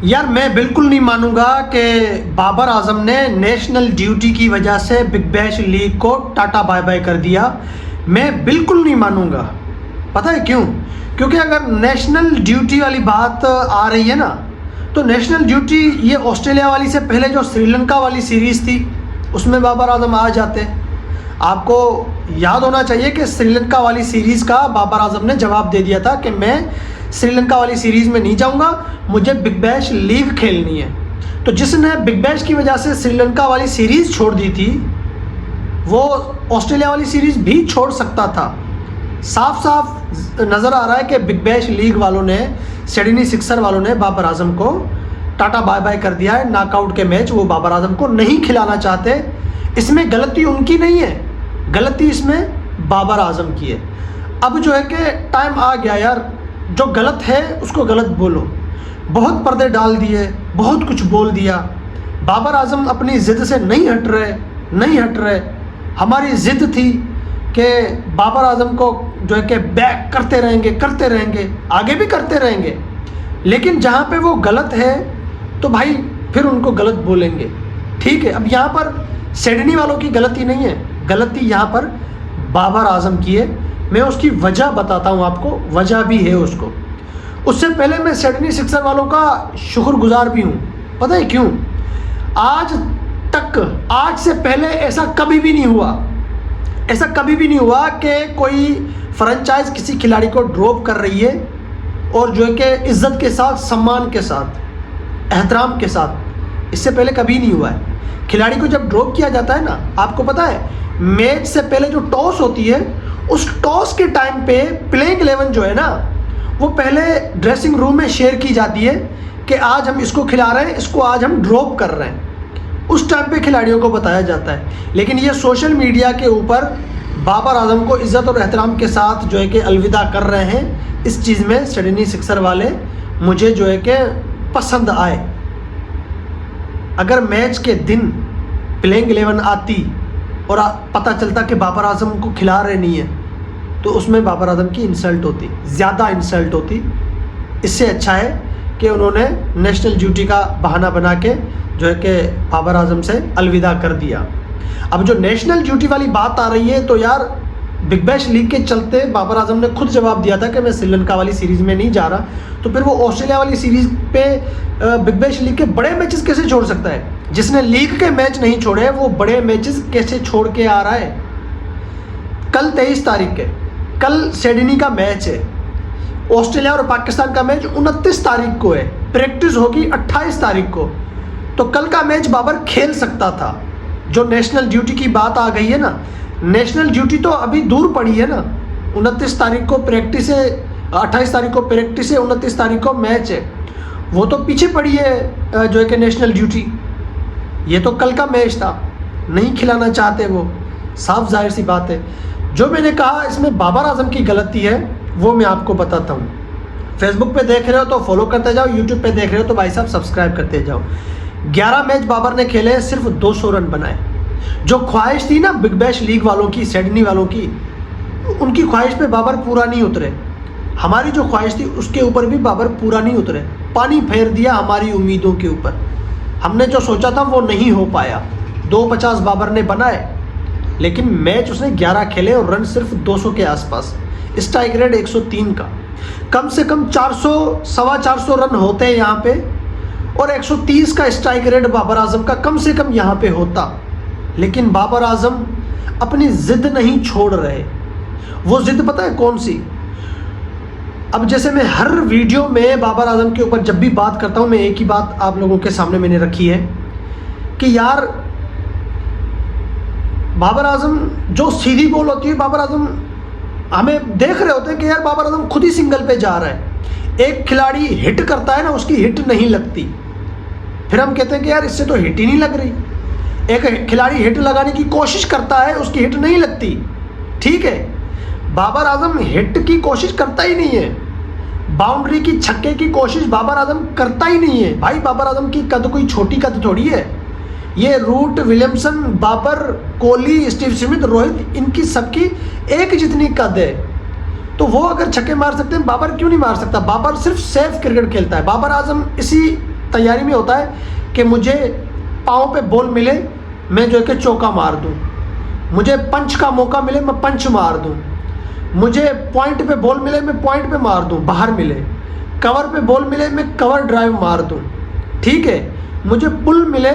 यार मैं बिल्कुल नहीं मानूंगा कि बाबर आजम ने नेशनल ड्यूटी की वजह से बिग बैश लीग को टाटा बाय बाय कर दिया। मैं बिल्कुल नहीं मानूंगा। पता है क्यों? क्योंकि अगर नेशनल ड्यूटी वाली बात आ रही है ना, तो नेशनल ड्यूटी ये ऑस्ट्रेलिया वाली से पहले जो श्रीलंका वाली सीरीज़ थी उसमें बाबर आजम आ जाते। आपको याद होना चाहिए कि श्रीलंका वाली सीरीज़ का बाबर आजम ने जवाब दे दिया था कि मैं श्रीलंका वाली सीरीज़ में नहीं जाऊंगा, मुझे बिग बैश लीग खेलनी है। तो जिसने बिग बैश की वजह से श्रीलंका वाली सीरीज़ छोड़ दी थी वो ऑस्ट्रेलिया वाली सीरीज़ भी छोड़ सकता था। साफ साफ नज़र आ रहा है कि बिग बैश लीग वालों ने, सिडनी सिक्सर वालों ने बाबर आजम को टाटा बाय बाय कर दिया है। नॉकआउट के मैच वो बाबर आजम को नहीं खिलाना चाहते। इसमें गलती उनकी नहीं है, गलती इसमें बाबर आजम की है। अब जो है कि टाइम आ गया यार, जो गलत है उसको गलत बोलो। बहुत पर्दे डाल दिए, बहुत कुछ बोल दिया। बाबर आजम अपनी ज़िद से नहीं हट रहे। हमारी ज़िद थी कि बाबर आजम को जो है कि बैक करते रहेंगे, आगे भी करते रहेंगे। लेकिन जहाँ पे वो गलत है तो भाई फिर उनको गलत बोलेंगे, ठीक है। अब यहाँ पर सिडनी वालों की गलती नहीं है, गलती यहाँ पर बाबर आजम की है। मैं उसकी वजह बताता हूँ आपको, वजह भी है उसको। उससे पहले मैं सिडनी सिक्सर वालों का शुक्रगुजार भी हूँ। पता है क्यों? आज से पहले ऐसा कभी भी नहीं हुआ कि कोई फ्रेंचाइज किसी खिलाड़ी को ड्रॉप कर रही है और जो है कि इज्जत के साथ, सम्मान के साथ, एहतराम के साथ। इससे पहले कभी नहीं हुआ है। खिलाड़ी को जब ड्रॉप किया जाता है ना, आपको पता है मैच से पहले जो टॉस होती है, उस टॉस के टाइम पे प्लेइंग 11 जो है ना, वो पहले ड्रेसिंग रूम में शेयर की जाती है कि आज हम इसको खिला रहे हैं, इसको आज हम ड्रॉप कर रहे हैं। उस टाइम पे खिलाड़ियों को बताया जाता है। लेकिन ये सोशल मीडिया के ऊपर बाबर आजम को इज़्ज़त और एहतराम के साथ जो है कि अलविदा कर रहे हैं। इस चीज़ में सिडनी सिक्सर वाले मुझे जो है कि पसंद आए। अगर मैच के दिन प्लेइंग 11 आती और पता चलता कि बाबर आजम को खिला रहे नहीं है, तो उसमें बाबर आजम की इंसल्ट होती, ज़्यादा इंसल्ट होती। इससे अच्छा है कि उन्होंने नेशनल ड्यूटी का बहाना बना के जो है कि बाबर आजम से अलविदा कर दिया। अब जो नेशनल ड्यूटी वाली बात आ रही है, तो यार बिग बैश लीग के चलते बाबर आजम ने खुद जवाब दिया था कि मैं श्रीलंका वाली सीरीज़ में नहीं जा रहा। तो फिर वो ऑस्ट्रेलिया वाली सीरीज़ पे बिग बैश लीग के बड़े मैचेस कैसे छोड़ सकता है? जिसने लीग के मैच नहीं छोड़े वो बड़े मैचेस कैसे छोड़ के आ रहा है? कल 23 तारीख है, कल सिडनी का मैच है। ऑस्ट्रेलिया और पाकिस्तान का मैच 29 तारीख को है, प्रैक्टिस होगी 28 तारीख को। तो कल का मैच बाबर खेल सकता था। जो नेशनल ड्यूटी की बात आ गई है ना, नेशनल ड्यूटी तो अभी दूर पड़ी है ना। 29 तारीख को प्रैक्टिस है, 28 तारीख को प्रैक्टिस है, 29 तारीख को मैच है। वो तो पीछे पड़ी है जो है कि नेशनल ड्यूटी। ये तो कल का मैच था, नहीं खिलाना चाहते वो, साफ जाहिर सी बात है। जो मैंने कहा इसमें बाबर आजम की गलती है वो मैं आपको बताता हूँ। फेसबुक पे देख रहे हो तो फॉलो करते जाओ, यूट्यूब पे देख रहे हो तो भाई साहब सब्सक्राइब करते जाओ। 11 मैच बाबर ने खेले, सिर्फ 200 रन बनाए। जो ख्वाहिश थी ना बिग बैश लीग वालों की, सिडनी वालों की, उनकी ख्वाहिश पे बाबर पूरा नहीं उतरे। हमारी जो ख्वाहिश थी उसके ऊपर भी बाबर पूरा नहीं उतरे। पानी फेर दिया हमारी उम्मीदों के ऊपर। हमने जो सोचा था वो नहीं हो पाया। 250 बाबर ने बनाए, लेकिन मैच उसने 11 खेले और रन सिर्फ 200 के आसपास। स्ट्राइक रेट 103 का, कम से कम 400 सवा 400 रन होते हैं यहाँ पे, और 130 का स्ट्राइक रेट बाबर आजम का कम से कम यहाँ पे होता। लेकिन बाबर आजम अपनी ज़िद नहीं छोड़ रहे। वो ज़िद पता है कौन सी? अब जैसे मैं हर वीडियो में बाबर आजम के ऊपर जब भी बात करता हूँ, मैं एक ही बात आप लोगों के सामने मैंने रखी है कि यार बाबर आजम जो सीधी बॉल होती है, बाबर आजम हमें देख रहे होते हैं कि यार बाबर आजम खुद ही सिंगल पे जा रहा है। एक खिलाड़ी हिट करता है ना, उसकी हिट नहीं लगती, फिर हम कहते हैं कि यार इससे तो हिट ही नहीं लग रही। एक खिलाड़ी हिट लगाने की कोशिश करता है, उसकी हिट नहीं लगती, ठीक है। बाबर आजम हिट की कोशिश करता ही नहीं है, बाउंड्री की, छक्के की कोशिश बाबर आजम करता ही नहीं है। भाई बाबर आजम की कद कोई छोटी कद थोड़ी है। ये Root, Williamson, Babar, Kohli, Steve Smith, Rohit, इनकी सबकी एक जितनी कद है। तो वो अगर छक्के मार सकते हैं, बाबर क्यों नहीं मार सकता? बाबर सिर्फ सेफ क्रिकेट खेलता है। बाबर आजम इसी तैयारी में होता है कि मुझे पाँव पे बॉल मिले मैं जो है कि चौका मार दूं, मुझे पंच का मौका मिले मैं पंच मार दूं, मुझे पॉइंट पे बॉल मिले मैं पॉइंट पे मार दूं, बाहर मिले, कवर पे बॉल मिले मैं कवर ड्राइव मार दूं, ठीक है, मुझे पुल मिले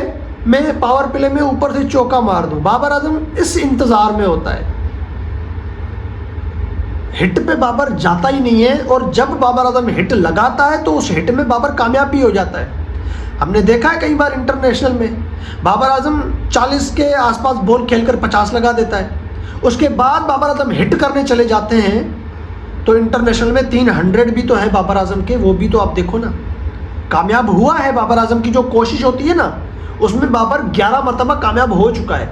मैं पावर प्ले में ऊपर से चौका मार दूं। बाबर आजम इस इंतज़ार में होता है, हिट पे बाबर जाता ही नहीं है, और जब बाबर आजम हिट लगाता है तो उस हिट में बाबर कामयाब भी हो जाता है। हमने देखा है कई बार इंटरनेशनल में बाबर आजम 40 के आसपास बॉल खेलकर 50 लगा देता है, उसके बाद बाबर आजम हिट करने चले जाते हैं तो इंटरनेशनल में 300 भी तो है बाबर आजम के, वो भी तो आप देखो ना, कामयाब हुआ है। बाबर आजम की जो कोशिश होती है ना उसमें बाबर 11 मरतबा कामयाब हो चुका है।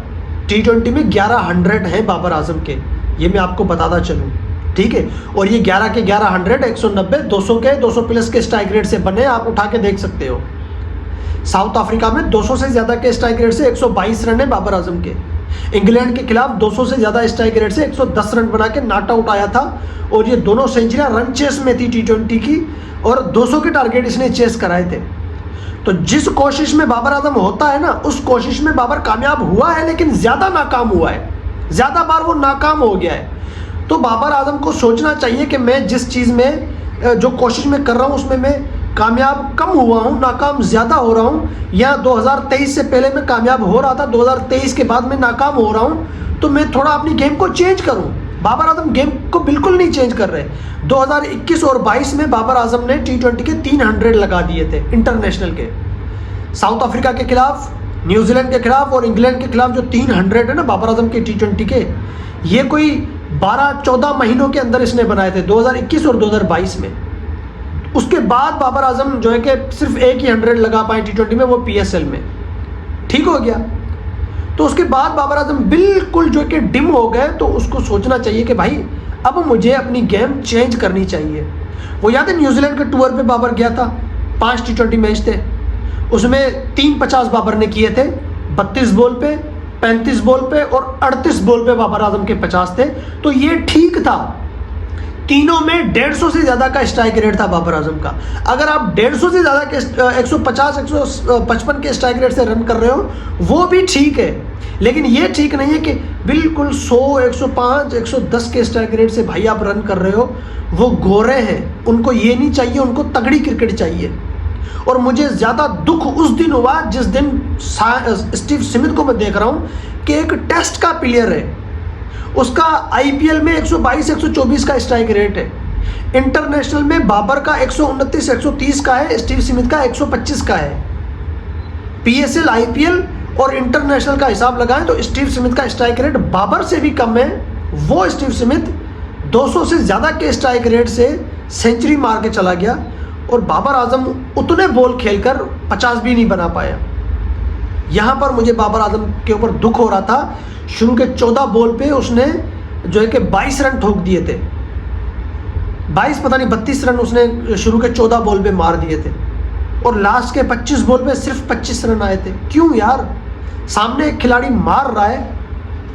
T20 में 1100 है बाबर आजम के, ये मैं आपको बताता चलूँ, ठीक है। और ये 11 के 1100, 190, 200 के 200 प्लस के स्ट्राइक रेट से बने, आप उठा के देख सकते हो। साउथ अफ्रीका में 200 से ज़्यादा के स्ट्राइक रेट से 122 रन है बाबर आजम के। इंग्लैंड के खिलाफ 200 से ज़्यादा स्ट्राइक रेट से 110 रन बना के नॉट आउट आया था, और ये दोनों सेंचुरियां रन चेस में थी T20 की, और 200 के टारगेट इसने चेस कराए थे। तो जिस कोशिश में बाबर आजम होता है ना उस कोशिश में बाबर कामयाब हुआ है, लेकिन ज़्यादा नाकाम हुआ है, ज़्यादा बार वो नाकाम हो गया है। तो बाबर आजम को सोचना चाहिए कि मैं जिस चीज़ में जो कोशिश में कर रहा हूँ उसमें मैं कामयाब कम हुआ हूँ, नाकाम ज़्यादा हो रहा हूँ, या 2023 से पहले मैं कामयाब हो रहा था, 2023 के बाद मैं नाकाम हो रहा हूँ, तो मैं थोड़ा अपनी गेम को चेंज करूँ। बाबर आजम गेम को बिल्कुल नहीं चेंज कर रहे। 2021 और 22 में बाबर आजम ने T20 के 300 लगा दिए थे इंटरनेशनल के, साउथ अफ्रीका के खिलाफ, न्यूजीलैंड के खिलाफ और इंग्लैंड के खिलाफ। जो 300 है ना बाबर आजम के T20 के, ये कोई 12-14 महीनों के अंदर इसने बनाए थे, 2021 और 2022 में। उसके बाद बाबर आजम जो है कि सिर्फ एक ही 100 लगा पाए T20 में, वो PSL में, ठीक हो गया। तो उसके बाद बाबर आजम बिल्कुल जो कि डिम हो गए, तो उसको सोचना चाहिए कि भाई अब मुझे अपनी गेम चेंज करनी चाहिए। वो याद है न्यूजीलैंड के टूर पे बाबर गया था, 5 T20 मैच थे, उसमें 350 बाबर ने किए थे, 32 बॉल पे, 35 बॉल पे और 38 बॉल पे बाबर आजम के 50 थे। तो ये ठीक था, तीनों में 150 से ज़्यादा का स्ट्राइक रेट था बाबर आजम का। अगर आप 150 से ज़्यादा के 150, 155 के स्ट्राइक रेट से रन कर रहे हो वो भी ठीक है, लेकिन ये ठीक नहीं है कि बिल्कुल 100, 105, 110 के स्ट्राइक रेट से भाई आप रन कर रहे हो। वो गोरे हैं, उनको ये नहीं चाहिए, उनको तगड़ी क्रिकेट चाहिए। और मुझे ज़्यादा दुख उस दिन हुआ जिस दिन स्टीव स्मिथ को मैं देख रहा हूँ कि एक टेस्ट का प्लेयर है, उसका IPL में 122, 124 का स्ट्राइक रेट है, इंटरनेशनल में बाबर का 129, 130 का है, स्टीव स्मिथ का 125 का है। PSL, IPL और इंटरनेशनल का हिसाब लगाएं तो स्टीव स्मिथ का स्ट्राइक रेट बाबर से भी कम है। वो स्टीव स्मिथ 200 से ज़्यादा के स्ट्राइक रेट से सेंचुरी मार के चला गया, और बाबर आजम उतने बॉल खेलकर 50 भी नहीं बना पाया। यहाँ पर मुझे बाबर आजम के ऊपर दुख हो रहा था। शुरू के 14 बॉल पे उसने जो है कि 22 रन ठोक दिए थे, 22 पता नहीं 32 रन उसने शुरू के 14 बॉल पे मार दिए थे, और लास्ट के 25 बॉल पे सिर्फ 25 रन आए थे। क्यों यार, सामने एक खिलाड़ी मार रहा है,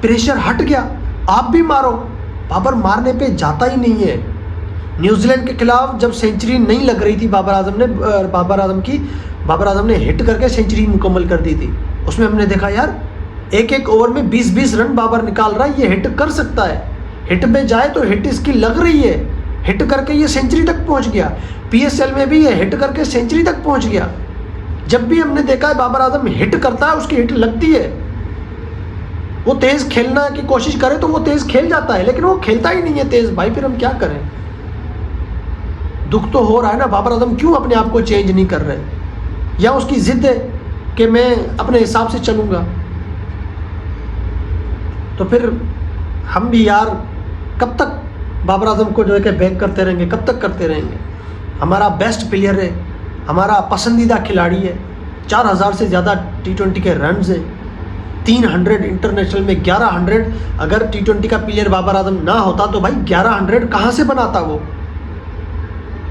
प्रेशर हट गया, आप भी मारो। बाबर मारने पे जाता ही नहीं है। न्यूजीलैंड के खिलाफ जब सेंचुरी नहीं लग रही थी बाबर आजम ने हिट करके सेंचुरी मुकम्मल कर दी थी। उसमें हमने देखा यार एक एक ओवर में 20-20 रन बाबर निकाल रहा है, ये हिट कर सकता है, हिट पे जाए तो हिट इसकी लग रही है, हिट करके ये सेंचुरी तक पहुंच गया। PSL में भी ये हिट करके सेंचुरी तक पहुंच गया। जब भी हमने देखा है बाबर आजम हिट करता है उसकी हिट लगती है। वो तेज़ खेलना की कोशिश करे तो वो तेज़ खेल जाता है, लेकिन वो खेलता ही नहीं है तेज़। भाई फिर हम क्या करें? दुख तो हो रहा है ना, बाबर आजम क्यों अपने आप को चेंज नहीं कर रहे, या उसकी ज़िद है कि मैं अपने हिसाब से चलूँगा। तो फिर हम भी यार कब तक बाबर आजम को जो है कि बैक करते रहेंगे, कब तक करते रहेंगे? हमारा बेस्ट प्लेयर है, हमारा पसंदीदा खिलाड़ी है, 4000 से ज़्यादा T20 के रन्स हैं, 300 इंटरनेशनल में 1100। अगर T20 का प्लेयर बाबर आजम ना होता तो भाई 1100 कहाँ से बनाता वो?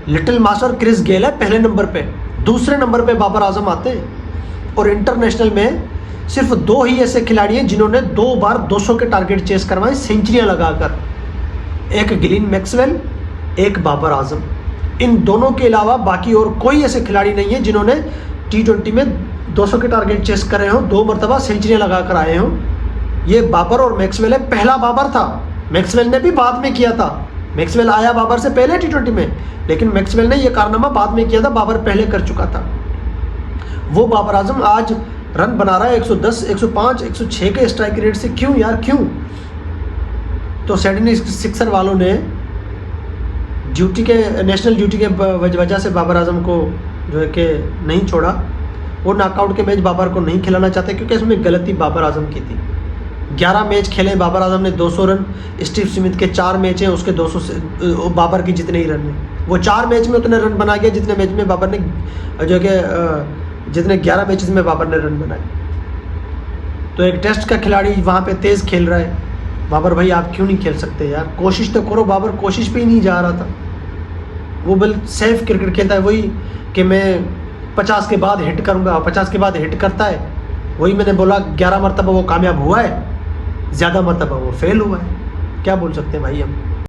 लिटिल मास्टर क्रिस गेल है पहले नंबर पे, दूसरे नंबर पे बाबर आजम आते हैं। और इंटरनेशनल में सिर्फ 2 ही ऐसे खिलाड़ी हैं जिन्होंने 2 बार 200 के टारगेट चेस करवाए सेंचुरियां लगाकर, एक ग्लेन मैक्सवेल, एक बाबर आजम। इन दोनों के अलावा बाकी और कोई ऐसे खिलाड़ी नहीं है जिन्होंने T20 में 200 के टारगेट चेस कर रहे हो, 2 मरतबा सेंचुरियाँ लगा कर आए हो। ये बाबर और मैक्सवेल पहला बाबर था, मैक्सवेल ने भी बाद में किया था। मैक्सवेल आया बाबर से पहले T20 में, लेकिन मैक्सवेल ने ये कारनामा बाद में किया था, बाबर पहले कर चुका था। वो बाबर आजम आज रन बना रहा है 110, 105, 106 के स्ट्राइक रेट से। क्यों यार, क्यों? तो सिडनी सिक्सर वालों ने ड्यूटी के, नेशनल ड्यूटी के वजह से बाबर आजम को जो है कि नहीं छोड़ा। वो नॉकआउट के मैच बाबर को नहीं खिलाना चाहते, क्योंकि इसमें गलती बाबर आजम की थी। 11 मैच खेले बाबर आजम ने, 200 रन। स्टीव स्मिथ के 4 मैच हैं, उसके 200 से बाबर की जितने ही रन हैं। वो 4 मैच में उतने रन बना गया जितने मैच में बाबर ने, जो कि जितने 11 मैचेस में बाबर ने रन बनाए। तो एक टेस्ट का खिलाड़ी वहाँ पे तेज़ खेल रहा है। बाबर भाई आप क्यों नहीं खेल सकते यार? कोशिश तो करो। बाबर कोशिश पे ही नहीं जा रहा था। वो बिल सेफ क्रिकेट खेलता है, वही कि मैं 50 के बाद हिट करूँगा, 50 के बाद हिट करता है। वही मैंने बोला, 11 मरतबा वो कामयाब हुआ है, ज़्यादा मरतबा वो फेल हुआ है। क्या बोल सकते हैं भाई हम?